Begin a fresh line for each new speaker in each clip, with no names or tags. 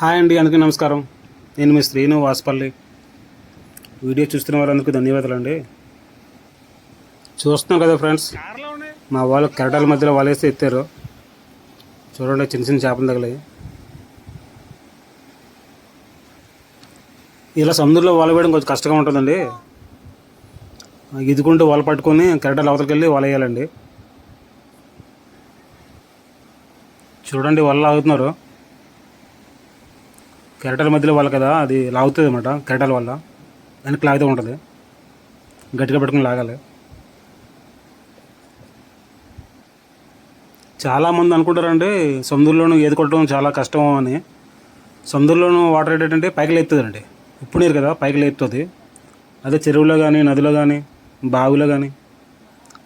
Hi అండి, అందరికీ నమస్కారం. నేను మీ శ్రీను వాసుపల్లి. వీడియో చూస్తున్న వారందరికీ ధన్యవాదాలు అండి. చూస్తున్నాం కదా ఫ్రెండ్స్, మా వాళ్ళు కెరటాల మధ్యలో వలేసి ఎత్తారు. చూడండి, చిన్న చిన్న చేపలు తగిలాయి. ఇలా సముద్రంలో వల వేయడం కొంచెం కష్టంగా ఉంటుందండి. ఇదుకుంటూ వల పట్టుకొని కెరటాల అవతలకి వెళ్ళి వల వేయాలండి. చూడండి, వల లాగుతున్నారు. కెరటాల మధ్యలో వల్ల కదా, అది లాగుతుంది అన్నమాట. కెరటాల వల్ల వెనక్కి లాగుతూ ఉంటుంది, గట్టిగా పట్టుకుని లాగాలి. చాలామంది అనుకుంటారండి సముద్రంలోనూ ఈత కొట్టడం చాలా కష్టం అని. సముద్రంలోనూ వాటర్ ఏంటంటే పైకి లేపుతుందండి. ఉప్పు నీరు కదా, పైకి లేపుతుంది. అదే చెరువులో కానీ, నదిలో కానీ, బావిలో కానీ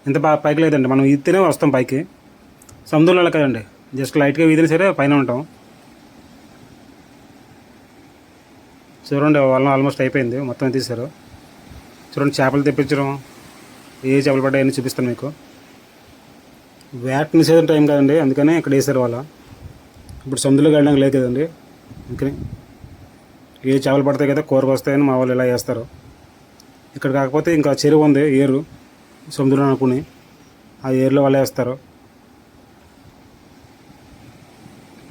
ఇంత పైకి లేదండి. మనం ఈతేనే వస్తాం పైకి. సముద్రంలో కదండి, జస్ట్ లైట్గా ఈదినా సరే పైన ఉంటాం. చూడండి, వాళ్ళ ఆల్మోస్ట్ అయిపోయింది, మొత్తం తీశారు. చూడండి, చేపలు తెప్పించడం, ఏ చేపలు పడ్డాయని చూపిస్తాను మీకు. వేట నిషేధం టైం కదండి, అందుకనే ఇక్కడ వేసారు వాళ్ళ. ఇప్పుడు సముద్రంలోకి వెళ్ళడానికి లేదు కదండి, అందుకని ఏ చేపలు పడతాయి కదా, కూరకు వస్తాయని మా వాళ్ళు ఇలా వేస్తారు. ఇక్కడ కాకపోతే ఇంకా చెరువు ఉంది, ఏరు సముద్రం అనుకుని ఆ ఏరులో వాళ్ళు వేస్తారు.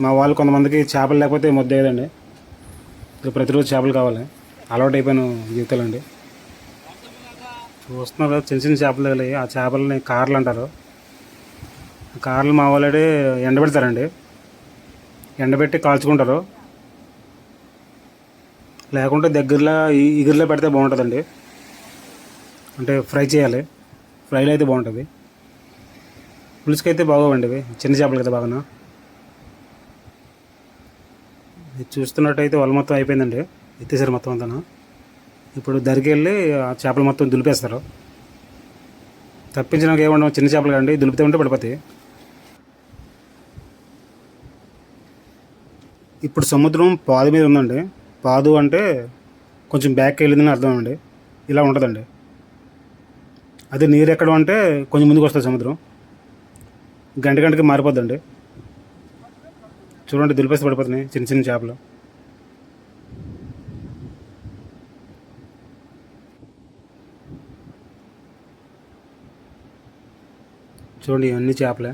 మా వాళ్ళు కొంతమందికి చేపలు లేకపోతే ముద్ద ఏదండి. ప్రతిరోజు చేపలు కావాలి, అలవాటు అయిపోయిన జీవితాలండి. చూస్తున్నారు, చిన్న చిన్న చేపలు తగిలాయి. ఆ చేపలని కార్లు అంటారు. కార్లు మా వాళ్ళే ఎండబెడతారండి, ఎండబెట్టి కాల్చుకుంటారు. లేకుంటే దగ్గరలో ఇగురులో పెడితే బాగుంటుందండి. అంటే ఫ్రై చేయాలి, ఫ్రైలో అయితే బాగుంటుంది. పులుసుకి అయితే బాగోవండి ఇవి, చిన్న చేపలు కదా బాగా. ఇది చూస్తున్నట్టయితే వాళ్ళు మొత్తం అయిపోయిందండి, ఎత్తేసారు మొత్తం అంతా. ఇప్పుడు దరికి వెళ్ళి ఆ చేపలు మొత్తం దులిపేస్తారు. తప్పించడానికి ఏమన్నా చిన్న చేపలు కండి, దులిపితే ఉంటే పడిపోతాయి. ఇప్పుడు సముద్రం పాదు మీద ఉందండి. పాదు అంటే కొంచెం బ్యాక్కి వెళ్ళిందని అర్థం అండి. ఇలా ఉంటుందండి. అదే నీరు ఎక్కడం అంటే కొంచెం ముందుకు వస్తుంది సముద్రం, గంటకి మారిపోద్దండి. చూడండి, దులిపేసి పడిపోతున్నాయి చిన్న చిన్న చేపలు. చూడండి, ఇవన్నీ చేపలే.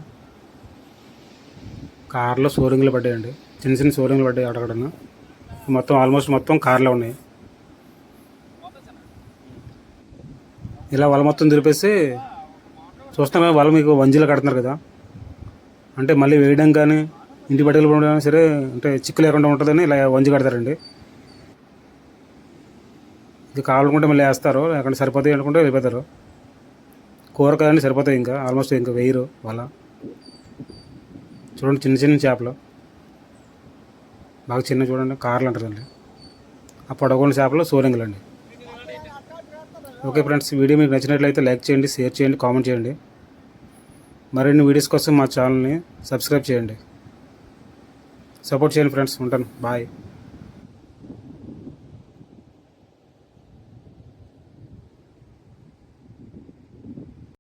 కార్లో సోరింగ్లు పడ్డాయండి, చిన్న చిన్న సోరింగ్లు పడ్డాయి అక్కడక్కడ. మొత్తం ఆల్మోస్ట్ మొత్తం కార్లో ఉన్నాయి. ఇలా వల మొత్తం దులిపేసి చూస్తాం కదా, వల మీకు వంజీలో కడుతున్నారు కదా, అంటే మళ్ళీ వేయడం కానీ ఇంటి బట్టలు పంపడం సరే, అంటే చిక్కు లేకుండా ఉంటుందని ఇలా వంజి కడతారండి. ఇది కావాలనుకుంటే మళ్ళీ వేస్తారు, లేకుంటే సరిపోతాయి అనుకుంటే వెళ్ళిపోతారు. కూర కదండి, సరిపోతాయి. ఇంకా ఆల్మోస్ట్ ఇంకా వేయరు వాళ్ళ. చూడండి, చిన్న చిన్న చేపలు బాగా చిన్న. చూడండి, కార్లు అంటారండి. ఆ పొడగొన్న చేపలు సోరింగులు అండి. ఓకే ఫ్రెండ్స్, వీడియో మీకు నచ్చినట్లయితే లైక్ చేయండి, షేర్ చేయండి, కామెంట్ చేయండి. మరిన్ని వీడియోస్ కోసం మా ఛానల్ని సబ్స్క్రైబ్ చేయండి, సపోర్ట్ చేయండి ఫ్రెండ్స్. ఉంటాను, బాయ్.